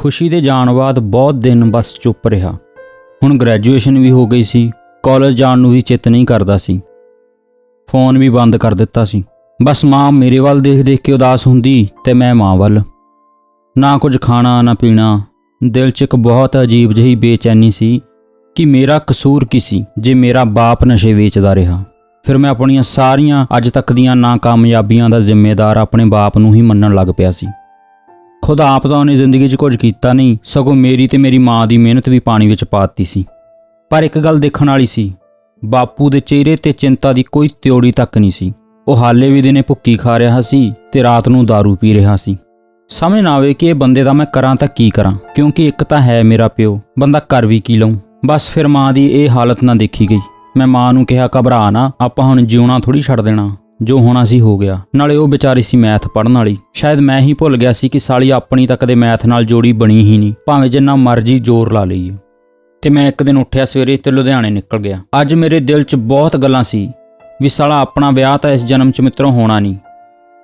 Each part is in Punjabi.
ਖੁਸ਼ੀ ਦੇ ਜਾਣ ਬਾਅਦ ਬਹੁਤ ਦਿਨ ਬਸ ਚੁੱਪ ਰਿਹਾ। ਹੁਣ ਗ੍ਰੈਜੂਏਸ਼ਨ ਵੀ ਹੋ ਗਈ ਸੀ, ਕਾਲਜ ਜਾਣ ਨੂੰ ਵੀ ਚਿੱਤ ਨਹੀਂ ਕਰਦਾ ਸੀ, ਫੋਨ ਵੀ ਬੰਦ ਕਰ ਦਿੱਤਾ ਸੀ। ਬਸ ਮਾਂ ਮੇਰੇ ਵੱਲ ਦੇਖ ਦੇਖ ਕੇ ਉਦਾਸ ਹੁੰਦੀ ਤੇ ਮੈਂ ਮਾਂ ਵੱਲ। ਨਾ ਕੁਝ ਖਾਣਾ ਨਾ ਪੀਣਾ, ਦਿਲ 'ਚ ਇੱਕ ਬਹੁਤ ਅਜੀਬ ਜਿਹੀ ਬੇਚੈਨੀ ਸੀ ਕਿ ਮੇਰਾ ਕਸੂਰ ਕੀ ਸੀ ਜੇ ਮੇਰਾ ਬਾਪ ਨਸ਼ੇ ਵੇਚਦਾ ਰਿਹਾ। ਫਿਰ ਮੈਂ ਆਪਣੀਆਂ ਸਾਰੀਆਂ ਅੱਜ ਤੱਕ ਦੀਆਂ ਨਾਕਾਮਯਾਬੀਆਂ ਦਾ ਜ਼ਿੰਮੇਦਾਰ ਆਪਣੇ ਬਾਪ ਨੂੰ ਹੀ ਮੰਨਣ ਲੱਗ ਪਿਆ ਸੀ। ਖੁਦ ਆਪ ਤਾਂ ਉਹਨੇ ਜ਼ਿੰਦਗੀ 'ਚ ਕੁਝ ਕੀਤਾ ਨਹੀਂ, ਸਗੋਂ ਮੇਰੀ ਤੇ ਮੇਰੀ ਮਾਂ ਦੀ ਮਿਹਨਤ ਵੀ ਪਾਣੀ ਵਿੱਚ ਪਾ ਦਿੱਤੀ ਸੀ। ਪਰ ਇੱਕ ਗੱਲ ਦੇਖਣ ਵਾਲੀ ਸੀ, ਬਾਪੂ ਦੇ ਚਿਹਰੇ ਤੇ ਚਿੰਤਾ ਦੀ ਕੋਈ ਤਿਉੜੀ ਤੱਕ ਨਹੀਂ ਸੀ। ਉਹ ਹਾਲੇ ਵੀ ਦਿਨੇ ਭੁੱਕੀ ਖਾ ਰਿਹਾ ਸੀ ਤੇ ਰਾਤ ਨੂੰ ਦਾਰੂ ਪੀ ਰਿਹਾ ਸੀ। ਸਮਝ ਨਾ ਆਵੇ ਕਿ ਇਹ ਬੰਦੇ ਦਾ ਮੈਂ ਕਰਾਂ ਤਾਂ ਕੀ ਕਰਾਂ, ਕਿਉਂਕਿ ਇੱਕ ਤਾਂ ਹੈ ਮੇਰਾ ਪਿਓ, ਬੰਦਾ ਕਰ ਵੀ ਕੀ ਲਊਂ। ਬਸ ਫਿਰ ਮਾਂ ਦੀ ਇਹ ਹਾਲਤ ਨਾ ਦੇਖੀ ਗਈ। ਮੈਂ ਮਾਂ ਨੂੰ ਕਿਹਾ, ਘਬਰਾ ਨਾ, ਆਪਾਂ ਹੁਣ ਜਿਉਣਾ ਥੋੜ੍ਹੀ ਛੱਡ ਦੇਣਾ, ਜੋ ਹੋਣਾ ਸੀ ਹੋ ਗਿਆ। ਨਾਲੇ ਉਹ ਵਿਚਾਰੀ ਸੀ ਮੈਥ ਪੜ੍ਹਨ ਵਾਲੀ, ਸ਼ਾਇਦ ਮੈਂ ਹੀ ਭੁੱਲ ਗਿਆ ਸੀ ਕਿ ਸਾਲੀ ਆਪਣੀ ਤਾਂ ਕਦੇ ਮੈਥ ਨਾਲ ਜੋੜੀ ਬਣੀ ਹੀ ਨਹੀਂ, ਭਾਵੇਂ ਜਿੰਨਾ ਮਰਜ਼ੀ ਜ਼ੋਰ ਲਾ ਲਈਏ। ਤੇ ਮੈਂ ਇੱਕ ਦਿਨ ਉੱਠਿਆ ਸਵੇਰੇ ਤੇ ਲੁਧਿਆਣੇ ਨਿਕਲ ਗਿਆ। ਅੱਜ ਮੇਰੇ ਦਿਲ 'ਚ ਬਹੁਤ ਗੱਲਾਂ ਸੀ ਵੀ ਸਾਲਾ ਆਪਣਾ ਵਿਆਹ ਤਾਂ ਇਸ ਜਨਮ 'ਚ ਮਿੱਤਰੋਂ ਹੋਣਾ ਨਹੀਂ,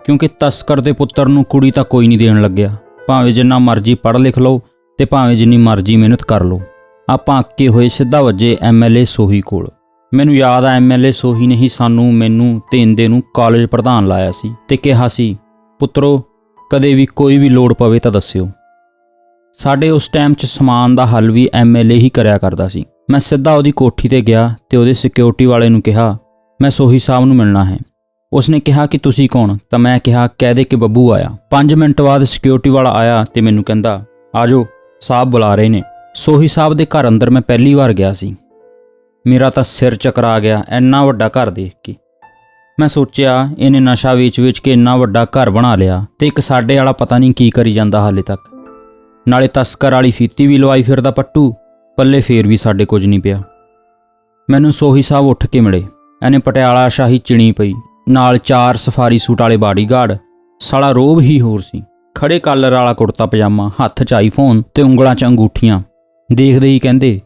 ਕਿਉਂਕਿ ਤਸਕਰ ਦੇ ਪੁੱਤਰ ਨੂੰ ਕੁੜੀ ਤਾਂ ਕੋਈ ਨਹੀਂ ਦੇਣ ਲੱਗਿਆ, ਭਾਵੇਂ ਜਿੰਨਾ ਮਰਜ਼ੀ ਪੜ੍ਹ ਲਿਖ ਲਓ ਤੇ ਭਾਵੇਂ ਜਿੰਨੀ ਮਰਜ਼ੀ ਮਿਹਨਤ ਕਰ ਲਓ। ਆਪਾਂ ਅੱਕੇ ਹੋਏ ਸਿੱਧਾ ਵੱਜੇ MLA ਸੋਹੀ ਕੋਲ। ਮੈਨੂੰ ਯਾਦ ਆ MLA ਸੋਹੀ ਨੇ ਹੀ ਮੈਨੂੰ ਤੇ ਇੰਦੇ ਨੂੰ ਕਾਲਜ ਪ੍ਰਧਾਨ ਲਾਇਆ ਸੀ ਤੇ ਕਿਹਾ ਸੀ, ਪੁੱਤਰੋ ਕਦੇ ਵੀ ਕੋਈ ਵੀ ਲੋੜ ਪਵੇ ਤਾਂ ਦੱਸਿਓ। ਸਾਡੇ ਉਸ ਟਾਈਮ 'ਚ ਸਮਾਨ ਦਾ ਹੱਲ ਵੀ MLA ਹੀ ਕਰਿਆ ਕਰਦਾ ਸੀ। ਮੈਂ ਸਿੱਧਾ ਉਹਦੀ ਕੋਠੀ ਤੇ ਗਿਆ ਤੇ ਉਹਦੇ ਸਿਕਿਉਰਿਟੀ ਵਾਲੇ ਨੂੰ ਕਿਹਾ, ਮੈਂ ਸੋਹੀ ਸਾਹਿਬ ਨੂੰ ਮਿਲਣਾ ਹੈ। ਉਸਨੇ ਕਿਹਾ ਕਿ ਤੁਸੀਂ ਕੌਣ? ਤਾਂ ਮੈਂ ਕਿਹਾ, ਕਹਿ ਦੇ ਕਿ ਬੱਬੂ ਆਇਆ। 5 ਮਿੰਟ ਬਾਅਦ ਸਿਕਿਉਰਿਟੀ ਵਾਲਾ ਆਇਆ ਤੇ ਮੈਨੂੰ ਕਹਿੰਦਾ, ਆਜੋ ਸਾਹਿਬ ਬੁਲਾ ਰਹੇ ਨੇ। ਸੋਹੀ ਸਾਹਿਬ ਦੇ ਘਰ ਅੰਦਰ ਮੈਂ ਪਹਿਲੀ ਵਾਰ ਗਿਆ ਸੀ। ਮੇਰਾ ਤਾਂ ਸਿਰ ਚਕਰਾ ਗਿਆ ਇੰਨਾ ਵੱਡਾ ਘਰ ਦੇਖ ਕੇ। ਮੈਂ ਸੋਚਿਆ ਇਹਨੇ ਨਸ਼ਾ ਵੇਚ ਕੇ ਇੰਨਾ ਵੱਡਾ ਘਰ ਬਣਾ ਲਿਆ ਤੇ ਇੱਕ ਸਾਡੇ ਵਾਲਾ ਪਤਾ ਨਹੀਂ ਕੀ ਕਰੀ ਜਾਂਦਾ ਹਾਲੇ ਤੱਕ। ਨਾਲੇ ਤਸਕਰ ਵਾਲੀ ਫੀਤੀ ਵੀ ਲਵਾਈ ਫਿਰਦਾ ਪੱਟੂ, ਪੱਲੇ ਫੇਰ ਵੀ ਸਾਡੇ ਕੁਝ ਨਹੀਂ ਪਿਆ। ਮੈਨੂੰ ਸੋਹੀ ਸਾਹਿਬ ਉੱਠ ਕੇ ਮਿਲੇ। ਇਹਨੇ ਪਟਿਆਲਾ ਸ਼ਾਹੀ ਚਿਣੀ ਪਈ, ਨਾਲ 4 ਸਫਾਰੀ ਸੂਟ ਵਾਲੇ ਬਾਡੀਗਾਰਡ, ਸਾਲਾ ਰੋਬ ਹੀ ਹੋਰ ਸੀ। ਖੜੇ ਕਾਲਰ ਵਾਲਾ ਕੁੜਤਾ ਪਜਾਮਾ, ਹੱਥ 'ਚ ਆਈਫੋਨ ਤੇ ਉਂਗਲਾਂ 'ਚ ਅੰਗੂਠੀਆਂ। ਦੇਖਦੇ ਹੀ ਕਹਿੰਦੇ,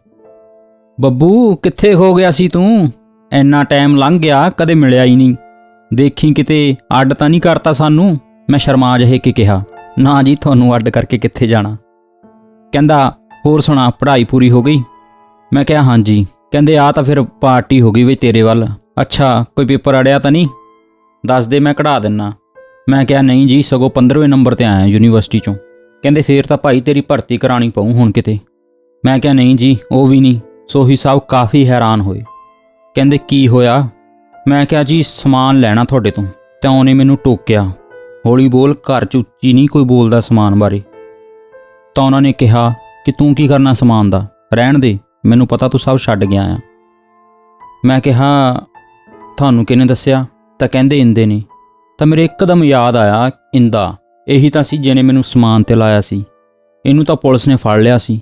ਬੱਬੂ ਕਿੱਥੇ ਹੋ ਗਿਆ ਸੀ ਤੂੰ? ਇੰਨਾ ਟਾਈਮ ਲੰਘ ਗਿਆ, ਕਦੇ ਮਿਲਿਆ ਹੀ ਨਹੀਂ। ਦੇਖੀ ਕਿਤੇ ਅੱਡ ਤਾਂ ਨਹੀਂ ਕਰਤਾ ਸਾਨੂੰ? ਮੈਂ ਸ਼ਰਮਾ ਜਿਹੇ ਕੇ ਕਿਹਾ, ਨਾ ਜੀ, ਤੁਹਾਨੂੰ ਅੱਡ ਕਰਕੇ ਕਿੱਥੇ ਜਾਣਾ। ਕਹਿੰਦਾ, ਹੋਰ ਸੁਣਾ, ਪੜ੍ਹਾਈ ਪੂਰੀ ਹੋ ਗਈ? ਮੈਂ ਕਿਹਾ ਹਾਂਜੀ। ਕਹਿੰਦੇ, ਆ ਤਾਂ ਫਿਰ ਪਾਰਟੀ ਹੋ ਗਈ ਬਈ ਤੇਰੇ ਵੱਲ। ਅੱਛਾ, ਕੋਈ ਪੇਪਰ ਅੜਿਆ ਤਾਂ ਨਹੀਂ? ਦੱਸ ਦੇ, ਮੈਂ ਕਢਾ ਦਿੰਨਾ। ਮੈਂ ਕਿਹਾ ਨਹੀਂ ਜੀ, ਸਗੋਂ 15ਵੇਂ ਨੰਬਰ ਤੇ ਆਇਆ ਯੂਨੀਵਰਸਿਟੀ 'ਚੋਂ। ਕਹਿੰਦੇ, ਫੇਰ ਤਾਂ ਭਾਈ ਤੇਰੀ ਭਰਤੀ ਕਰਾਉਣੀ ਪਊ ਹੁਣ ਕਿਤੇ। ਮੈਂ ਕਿਹਾ ਨਹੀਂ ਜੀ, ਉਹ ਵੀ ਨਹੀਂ। ਸੋਹੀ ਸਾਹਿਬ ਕਾਫੀ ਹੈਰਾਨ ਹੋਏ, ਕਹਿੰਦੇ ਕੀ ਹੋਇਆ? ਮੈਂ ਕਿਹਾ ਜੀ ਸਮਾਨ ਲੈਣਾ ਤੁਹਾਡੇ ਤੋਂ। ਤਾਂ ਉਹਨੇ ਮੈਨੂੰ ਟੋਕਿਆ, ਹੌਲੀ ਬੋਲ, ਘਰ 'ਚ ਉੱਚੀ ਨਹੀਂ ਕੋਈ ਬੋਲਦਾ ਸਮਾਨ ਬਾਰੇ। ਤਾਂ ਉਹਨਾਂ ਨੇ ਕਿਹਾ ਕਿ ਤੂੰ ਕੀ ਕਰਨਾ ਸਮਾਨ ਦਾ, ਰਹਿਣ ਦੇ, ਮੈਨੂੰ ਪਤਾ ਤੂੰ ਸਭ ਛੱਡ ਗਿਆ ਆ। ਮੈਂ ਕਿਹਾ ਤੁਹਾਨੂੰ ਕਿਹਨੇ ਦੱਸਿਆ? ਤਾਂ ਕਹਿੰਦੇ ਇੰਦੇ ਨੇ। ਤਾਂ ਮੇਰੇ ਇੱਕਦਮ ਯਾਦ ਆਇਆ, ਇੰਦਾ ਇਹੀ ਤਾਂ ਸੀ ਜਿਹਨੇ ਮੈਨੂੰ ਸਮਾਨ ਤੇ ਲਾਇਆ ਸੀ। ਇਹਨੂੰ ਤਾਂ ਪੁਲਿਸ ਨੇ ਫੜ ਲਿਆ ਸੀ।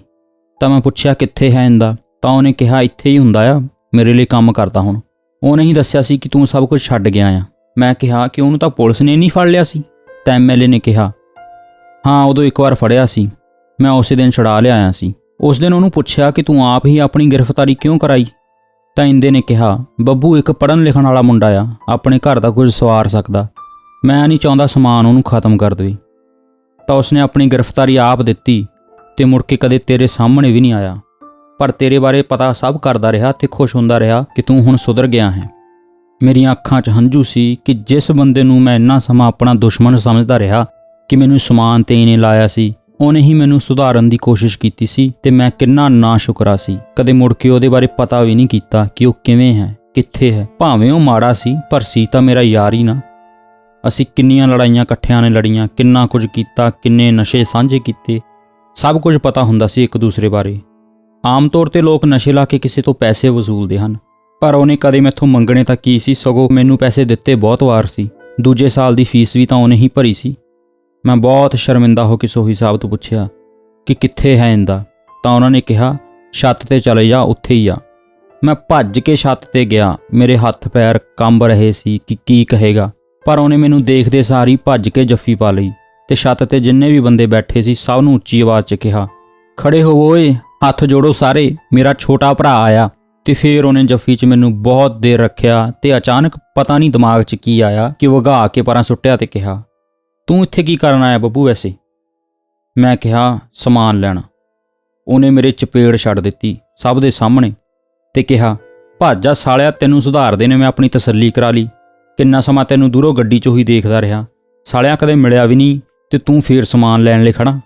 ਤਾਂ ਮੈਂ ਪੁੱਛਿਆ ਕਿੱਥੇ ਹੈ ਇੰਦਾ? ਤਾਂ ਉਹਨੇ ਕਿਹਾ ਇੱਥੇ ਹੀ ਹੁੰਦਾ ਆ, ਮੇਰੇ ਲਈ ਕੰਮ ਕਰਦਾ ਹੁਣ। ਉਹਨੇ ਹੀ ਦੱਸਿਆ ਸੀ ਕਿ ਤੂੰ ਸਭ ਕੁਝ ਛੱਡ ਗਿਆ ਆ। ਮੈਂ ਕਿਹਾ ਕਿ ਉਹਨੂੰ ਤਾਂ ਪੁਲਿਸ ਨੇ ਨਹੀਂ ਫੜ ਲਿਆ ਸੀ? ਤਾਂ MLA ਨੇ ਕਿਹਾ, ਹਾਂ ਉਦੋਂ ਇੱਕ ਵਾਰ ਫੜਿਆ ਸੀ, ਮੈਂ ਉਸੇ ਦਿਨ ਛੁਡਾ ਲਿਆਇਆ ਸੀ। ਉਸ ਦਿਨ ਉਹਨੂੰ ਪੁੱਛਿਆ ਕਿ ਤੂੰ ਆਪ ਹੀ ਆਪਣੀ ਗ੍ਰਿਫਤਾਰੀ ਕਿਉਂ ਕਰਾਈ? ਤਾਂ ਇੰਦੇ ਨੇ ਕਿਹਾ, ਬੱਬੂ ਇੱਕ ਪੜ੍ਹਨ ਲਿਖਣ ਵਾਲਾ ਮੁੰਡਾ ਆ, ਆਪਣੇ ਘਰ ਦਾ ਕੁਝ ਸਵਾਰ ਸਕਦਾ, ਮੈਂ ਨਹੀਂ ਚਾਹੁੰਦਾ ਸਮਾਨ ਉਹਨੂੰ ਖਤਮ ਕਰ ਦੇਵੇ। ਤਾਂ ਉਸਨੇ ਆਪਣੀ ਗ੍ਰਿਫਤਾਰੀ ਆਪ ਦਿੱਤੀ ਤੇ ਮੁੜ ਕੇ ਕਦੇ ਤੇਰੇ ਸਾਹਮਣੇ ਵੀ ਨਹੀਂ ਆਇਆ, ਪਰ ਤੇਰੇ ਬਾਰੇ ਪਤਾ ਸਭ ਕਰਦਾ ਰਿਹਾ ਤੇ ਖੁਸ਼ ਹੁੰਦਾ ਰਿਹਾ ਕਿ ਤੂੰ ਹੁਣ ਸੁਧਰ ਗਿਆ ਹੈ। ਮੇਰੀਆਂ ਅੱਖਾਂ 'ਚ ਹੰਝੂ ਸੀ ਕਿ ਜਿਸ ਬੰਦੇ ਨੂੰ ਮੈਂ ਇੰਨਾ ਸਮਾਂ ਆਪਣਾ ਦੁਸ਼ਮਣ ਸਮਝਦਾ ਰਿਹਾ ਕਿ ਮੈਨੂੰ ਸਮਾਨ ਤੇ ਇਹਨੇ ਲਾਇਆ ਸੀ, ਉਹਨੇ ਹੀ ਮੈਨੂੰ ਸੁਧਾਰਨ ਦੀ ਕੋਸ਼ਿਸ਼ ਕੀਤੀ ਸੀ ਤੇ ਮੈਂ ਕਿੰਨਾ ਨਾਸ਼ੁਕਰਾ ਸੀ। ਕਦੇ ਮੁੜ ਕੇ ਉਹਦੇ ਬਾਰੇ ਪਤਾ ਵੀ ਨਹੀਂ ਕੀਤਾ ਕਿ ਉਹ ਕਿਵੇਂ ਹੈ, ਕਿੱਥੇ ਹੈ। ਭਾਵੇਂ ਉਹ ਮਾੜਾ ਸੀ, ਪਰ ਸੀ ਤਾਂ ਮੇਰਾ ਯਾਰ ਹੀ ਨਾ। ਅਸੀਂ ਕਿੰਨੀਆਂ ਲੜਾਈਆਂ ਇਕੱਠਿਆਂ ਨੇ ਲੜੀਆਂ, ਕਿੰਨਾ ਕੁਝ ਕੀਤਾ, ਕਿੰਨੇ ਨਸ਼ੇ ਸਾਂਝੇ ਕੀਤੇ, ਸਭ ਕੁਝ ਪਤਾ ਹੁੰਦਾ ਸੀ ਇੱਕ ਦੂਸਰੇ ਬਾਰੇ। ਆਮ ਤੌਰ ਤੇ ਲੋਕ ਨਸ਼ੇ ਲਾ ਕੇ ਕਿਸੇ ਤੋਂ ਪੈਸੇ ਵਸੂਲਦੇ ਹਨ, ਪਰ ਉਹਨੇ ਕਦੇ ਮੈਥੋਂ ਮੰਗਣੇ ਤਾਂ ਕੀ ਸੀ, ਸਗੋਂ ਮੈਨੂੰ ਪੈਸੇ ਦਿੱਤੇ ਬਹੁਤ ਵਾਰ ਸੀ। ਦੂਜੇ ਸਾਲ ਦੀ ਫੀਸ ਵੀ ਤਾਂ ਉਹਨੇ ਹੀ ਭਰੀ ਸੀ। ਮੈਂ ਬਹੁਤ ਸ਼ਰਮਿੰਦਾ ਹੋ ਕੇ ਸੋਹੀ ਸਾਹਿਬ ਤੋਂ ਪੁੱਛਿਆ ਕਿ ਕਿੱਥੇ ਹੈ ਇੰਦਾ? ਤਾਂ ਉਹਨਾਂ ਨੇ ਕਿਹਾ, ਛੱਤ ਤੇ ਚਲੇ ਜਾ, ਉੱਥੇ ਹੀ ਆ। ਮੈਂ ਭੱਜ ਕੇ ਛੱਤ ਤੇ ਗਿਆ, ਮੇਰੇ ਹੱਥ ਪੈਰ ਕੰਬ ਰਹੇ ਸੀ ਕਿ ਕੀ ਕਹੇਗਾ, ਪਰ ਉਹਨੇ ਮੈਨੂੰ ਦੇਖਦੇ ਸਾਰ ਹੀ ਭੱਜ ਕੇ ਜੱਫੀ ਪਾ ਲਈ ਤੇ ਛੱਤ ਤੇ ਜਿੰਨੇ ਵੀ ਬੰਦੇ ਬੈਠੇ ਸੀ ਸਭ ਨੂੰ ਉੱਚੀ ਆਵਾਜ਼ 'ਚ ਕਿਹਾ, ਖੜੇ ਹੋਵੋ ਓਏ, ਹੱਥ ਜੋੜੋ ਸਾਰੇ, ਮੇਰਾ ਛੋਟਾ ਭਰਾ ਆਇਆ। ਤੇ ਫਿਰ ਉਹਨੇ ਜੱਫੀ 'ਚ ਮੈਨੂੰ ਬਹੁਤ ਦੇਰ ਰੱਖਿਆ ਤੇ ਅਚਾਨਕ ਪਤਾ ਨਹੀਂ ਦਿਮਾਗ 'ਚ ਕੀ ਆਇਆ ਕਿ ਵਗਾ ਕੇ ਪਰਾਂ ਸੁੱਟਿਆ ਤੇ ਕਿਹਾ, ਤੂੰ ਇੱਥੇ ਕੀ ਕਰਨ ਆਇਆ ਬੱਬੂ ਵੈਸੇ? ਮੈਂ ਕਿਹਾ ਸਮਾਨ ਲੈਣਾ। ਉਹਨੇ ਮੇਰੇ ਚਪੇੜ ਛੱਡ ਦਿੱਤੀ ਸਭ ਦੇ ਸਾਹਮਣੇ ਤੇ ਕਿਹਾ, ਭੱਜ ਜਾ ਸਾਲਿਆ, ਤੈਨੂੰ ਸੁਧਾਰਦੇ ਨੇ ਮੈਂ ਆਪਣੀ ਤਸੱਲੀ ਕਰਾ ਲਈ। ਕਿੰਨਾ ਸਮਾਂ ਤੈਨੂੰ ਦੂਰੋਂ ਗੱਡੀ 'ਚੋਂ ਹੀ ਦੇਖਦਾ ਰਿਹਾ, ਸਾਲਿਆ ਕਦੇ ਮਿਲਿਆ ਵੀ ਨਹੀਂ ਤੇ ਤੂੰ ਫੇਰ ਸਮਾਨ ਲੈਣ ਲਈ ਖੜਾ।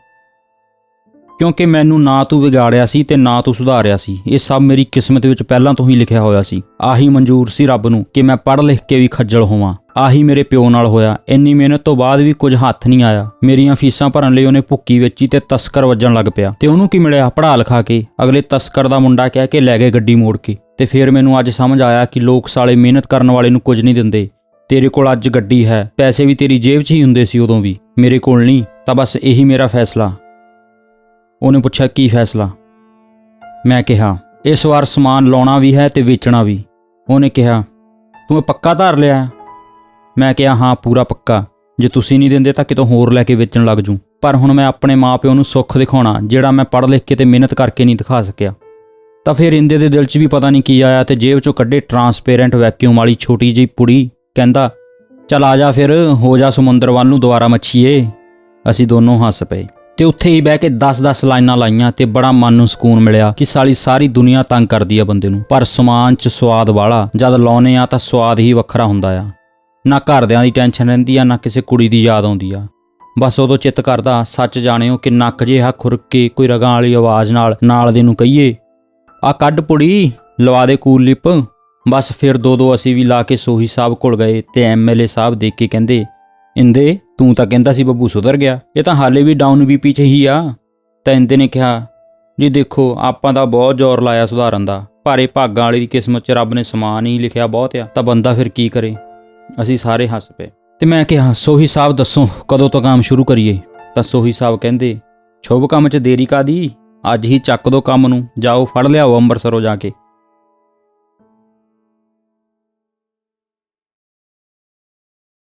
ਕਿਉਂਕਿ ਮੈਨੂੰ ਨਾ ਤੂੰ ਵਿਗਾੜਿਆ ਸੀ ਤੇ ਨਾ ਤੂੰ ਸੁਧਾਰਿਆ ਸੀ, ਇਹ ਸਭ ਮੇਰੀ ਕਿਸਮਤ ਵਿੱਚ ਪਹਿਲਾਂ ਤੋਂ ਹੀ ਲਿਖਿਆ ਹੋਇਆ ਸੀ। ਆਹੀ ਮਨਜ਼ੂਰ ਸੀ ਰੱਬ ਨੂੰ ਕਿ ਮੈਂ ਪੜ੍ਹ ਲਿਖ ਕੇ ਵੀ ਖੱਜਲ ਹੋਵਾਂ। ਆਹੀ ਮੇਰੇ ਪਿਓ ਨਾਲ ਹੋਇਆ। ਇੰਨੀ ਮਿਹਨਤ ਤੋਂ ਬਾਅਦ ਵੀ ਕੁਝ ਹੱਥ ਨਹੀਂ ਆਇਆ। ਮੇਰੀਆਂ ਫੀਸਾਂ ਭਰਨ ਲਈ ਉਹਨੇ ਭੁੱਕੀ ਵੇਚੀ ਤੇ ਤਸਕਰ ਵੱਜਣ ਲੱਗ ਪਿਆ। ਤੇ ਉਹਨੂੰ ਕੀ ਮਿਲਿਆ ਪੜ੍ਹਾ ਲਿਖਾ ਕੇ? ਅਗਲੇ ਤਸਕਰ ਦਾ ਮੁੰਡਾ ਕਹਿ ਕੇ ਲੈ ਗਏ ਗੱਡੀ ਮੋੜ ਕੇ। ਤੇ ਫਿਰ ਮੈਨੂੰ ਅੱਜ ਸਮਝ ਆਇਆ ਕਿ ਲੋਕ ਸਾਲੇ ਮਿਹਨਤ ਕਰਨ ਵਾਲੇ ਨੂੰ ਕੁਝ ਨਹੀਂ ਦਿੰਦੇ। ਤੇਰੇ ਕੋਲ ਅੱਜ ਗੱਡੀ ਹੈ, ਪੈਸੇ ਵੀ ਤੇਰੀ ਜੇਬ 'ਚ ਹੀ ਹੁੰਦੇ ਸੀ ਉਦੋਂ ਵੀ, ਮੇਰੇ ਕੋਲ ਨਹੀਂ। ਤਾਂ ਬਸ ਇਹੀ ਮੇਰਾ ਫੈਸਲਾ। ਉਹਨੇ ਪੁੱਛਿਆ, ਕੀ ਫੈਸਲਾ? ਮੈਂ ਕਿਹਾ, ਇਸ ਵਾਰ ਸਮਾਨ ਲਾਉਣਾ ਵੀ ਹੈ ਤੇ ਵੇਚਣਾ ਵੀ। ਉਹਨੇ ਕਿਹਾ, ਤੂੰ ਇਹ ਪੱਕਾ ਧਾਰ ਲਿਆ? ਮੈਂ ਕਿਹਾ, ਹਾਂ ਪੂਰਾ ਪੱਕਾ। ਜੇ ਤੁਸੀਂ ਨਹੀਂ ਦਿੰਦੇ ਤਾਂ ਕਿਤੋਂ ਹੋਰ ਲੈ ਕੇ ਵੇਚਣ ਲੱਗ ਜੂ। ਪਰ ਹੁਣ ਮੈਂ ਆਪਣੇ ਮਾਂ-ਪਿਓ ਨੂੰ ਸੁੱਖ ਦਿਖਾਉਣਾ ਜਿਹੜਾ ਮੈਂ ਪੜ੍ਹ ਲਿਖ ਕੇ ਤੇ ਮਿਹਨਤ ਕਰਕੇ ਨਹੀਂ ਦਿਖਾ ਸਕਿਆ। ਤਾਂ ਫਿਰ ਇੰਦੇ ਦੇ ਦਿਲ 'ਚ ਵੀ ਪਤਾ ਨਹੀਂ ਕੀ ਆਇਆ ਤੇ ਜੇਬ 'ਚੋਂ ਕੱਢੇ ਟਰਾਂਸਪੇਰੈਂਟ ਵੈਕਿਊਮ ਵਾਲੀ ਛੋਟੀ ਜਿਹੀ ਪੁੜੀ। ਕਹਿੰਦਾ, ਚੱਲ ਆ ਜਾ ਫਿਰ, ਹੋ ਜਾ ਸਮੁੰਦਰ ਵੱਲ ਨੂੰ ਦੁਬਾਰਾ ਮੱਛੀਏ। ਅਸੀਂ ਦੋਨੋਂ ਹੱਸ ਪਏ ਤੇ ਉੱਥੇ ਹੀ ਬਹਿ ਕੇ 10-10 ਲਾਈਨਾਂ ਲਾਈਆਂ ਤੇ ਬੜਾ ਮਨ ਨੂੰ ਸਕੂਨ ਮਿਲਿਆ ਕਿ ਸਾਰੀ ਦੁਨੀਆ ਤੰਗ ਕਰਦੀ ਆ ਬੰਦੇ ਨੂੰ, ਪਰ ਸਮਾਨ 'ਚ ਸਵਾਦ ਵਾਲਾ। ਜਦ ਲਾਉਨੇ ਆ ਤਾਂ ਸਵਾਦ ਹੀ ਵੱਖਰਾ ਹੁੰਦਾ ਆ। ਨਾ ਘਰਦਿਆਂ ਦੀ ਟੈਨਸ਼ਨ ਰਹਿੰਦੀ ਆ, ਨਾ ਕਿਸੇ ਕੁੜੀ ਦੀ ਯਾਦ ਆਉਂਦੀ ਆ। ਬਸ ਉਦੋਂ ਚਿੱਤ ਕਰਦਾ, ਸੱਚ ਜਾਣਿਓ, ਕਿ ਨੱਕ ਜਿਹਾ ਖੁਰਕ ਕੇ ਕੋਈ ਰਗਾਂ ਵਾਲੀ ਆਵਾਜ਼ ਨਾਲ ਦੇ ਨੂੰ ਕਹੀਏ, ਆ ਕੱਢ ਪੁੜੀ, ਲਵਾ ਦੇ ਕੂਲ ਲਿਪ। ਬਸ ਫਿਰ ਦੋ ਅਸੀਂ ਵੀ ਲਾ ਕੇ ਸੋਹੀ ਸਾਹਿਬ ਕੋਲ ਗਏ ਤੇ ਐਮਐਲਏ ਸਾਹਿਬ ਦੇਖ ਕੇ ਕਹਿੰਦੇ, ਇੰਦੇ ਤੂੰ ਤਾਂ ਕਹਿੰਦਾ ਸੀ ਬੱਬੂ ਸੁਧਰ ਗਿਆ, ਇਹ ਤਾਂ ਹਾਲੇ ਵੀ ਡਾਊਨ ਬੀਪੀ 'ਚ ਹੀ ਆ। ਤਾਂ ਇੰਦੇ ਨੇ ਕਿਹਾ, ਜੀ ਦੇਖੋ ਆਪਾਂ ਤਾਂ ਬਹੁਤ ਜ਼ੋਰ ਲਾਇਆ ਸੁਧਾਰਨ ਦਾ, ਪਰ ਇਹ ਭਾਗਾਂ ਵਾਲੀ ਦੀ ਕਿਸਮਤ 'ਚ ਰੱਬ ਨੇ ਸਮਾਨ ਹੀ ਲਿਖਿਆ ਬਹੁਤ ਆ, ਤਾਂ ਬੰਦਾ ਫਿਰ ਕੀ ਕਰੇ। ਅਸੀਂ ਸਾਰੇ ਹੱਸ ਪਏ ਤੇ ਮੈਂ ਕਿਹਾ, ਸੋਹੀ ਸਾਹਿਬ ਦੱਸੋ ਕਦੋਂ ਤੋਂ ਕੰਮ ਸ਼ੁਰੂ ਕਰੀਏ? ਤਾਂ ਸੋਹੀ ਸਾਹਿਬ ਕਹਿੰਦੇ, ਸ਼ੁਭ ਕੰਮ 'ਚ ਦੇਰੀ ਕਾਦੀ, ਅੱਜ ਹੀ ਚੱਕ ਦੋ ਕੰਮ ਨੂੰ, ਜਾਓ ਫੜ ਲਿਆਓ ਅੰਮ੍ਰਿਤਸਰੋਂ ਜਾ ਕੇ।